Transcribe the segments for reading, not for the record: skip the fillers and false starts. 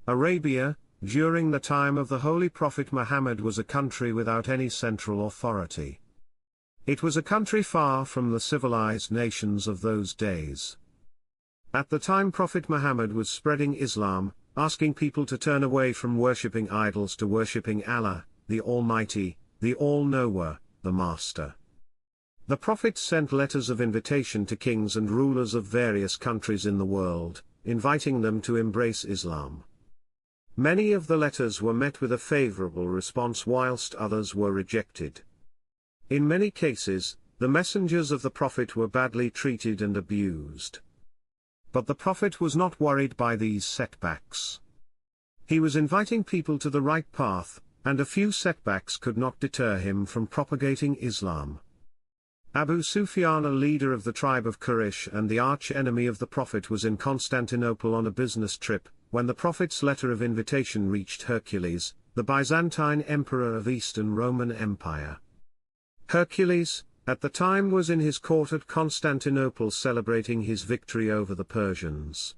Arabia, during the time of the Holy Prophet Muhammad, was a country without any central authority. It was a country far from the civilized nations of those days. At the time Prophet Muhammad was spreading Islam, asking people to turn away from worshipping idols to worshipping Allah, the Almighty, the All-Knower, the Master. The Prophet sent letters of invitation to kings and rulers of various countries in the world, inviting them to embrace Islam. Many of the letters were met with a favorable response whilst others were rejected. In many cases, the messengers of the Prophet were badly treated and abused. But the Prophet was not worried by these setbacks. He was inviting people to the right path, and a few setbacks could not deter him from propagating Islam. Abu Sufyan, a leader of the tribe of Quraish and the arch-enemy of the Prophet, was in Constantinople on a business trip, when the Prophet's letter of invitation reached Hercules, the Byzantine Emperor of Eastern Roman Empire. Hercules, at the time, was in his court at Constantinople celebrating his victory over the Persians.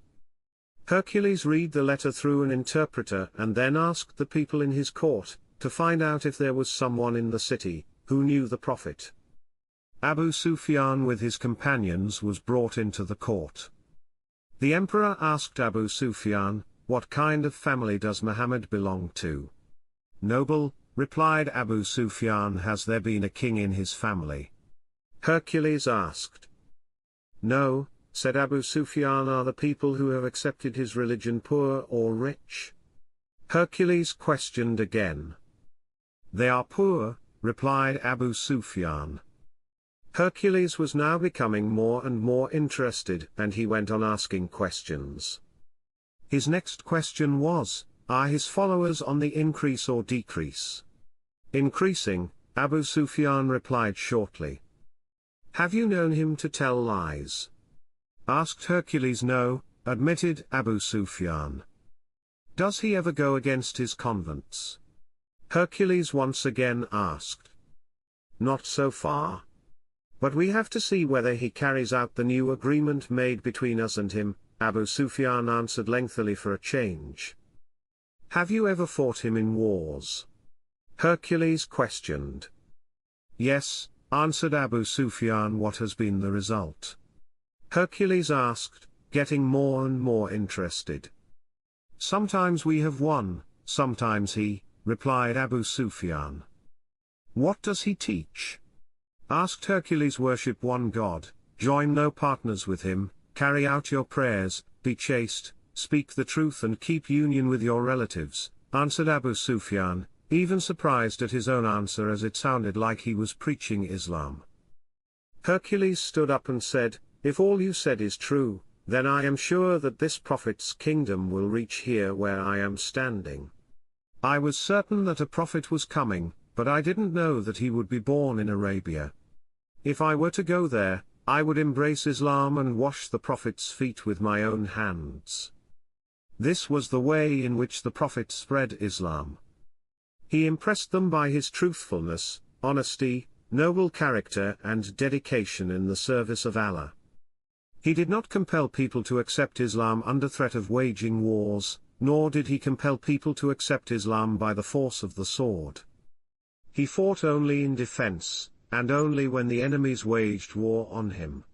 Hercules read the letter through an interpreter and then asked the people in his court to find out if there was someone in the city who knew the Prophet. Abu Sufyan with his companions was brought into the court. The emperor asked Abu Sufyan, "What kind of family does Muhammad belong to?" "Noble," replied Abu Sufyan. "Has there been a king in his family?" Hercules asked. "No," said Abu Sufyan. "Are the people who have accepted his religion poor or rich?" Hercules questioned again. "They are poor," replied Abu Sufyan. Hercules was now becoming more and more interested, and he went on asking questions. His next question was, "Are his followers on the increase or decrease?" "Increasing," Abu Sufyan replied shortly. "Have you known him to tell lies?" asked Hercules. "No," admitted Abu Sufyan. "Does he ever go against his convents?" Hercules once again asked. "Not so far. But we have to see whether he carries out the new agreement made between us and him," Abu Sufyan answered lengthily for a change. "Have you ever fought him in wars?" Hercules questioned. "Yes," answered Abu Sufyan. "What has been the result?" Hercules asked, getting more and more interested. "Sometimes we have won, sometimes he," replied Abu Sufyan. "What does he teach?" asked Hercules. "Worship one God, join no partners with him, carry out your prayers, be chaste, speak the truth and keep union with your relatives," answered Abu Sufyan, even surprised at his own answer as it sounded like he was preaching Islam. Hercules stood up and said, "If all you said is true, then I am sure that this prophet's kingdom will reach here where I am standing. I was certain that a prophet was coming, but I didn't know that he would be born in Arabia. If I were to go there, I would embrace Islam and wash the prophet's feet with my own hands." This was the way in which the prophet spread Islam. He impressed them by his truthfulness, honesty, noble character and dedication in the service of Allah. He did not compel people to accept Islam under threat of waging wars, nor did he compel people to accept Islam by the force of the sword. He fought only in defense, and only when the enemies waged war on him.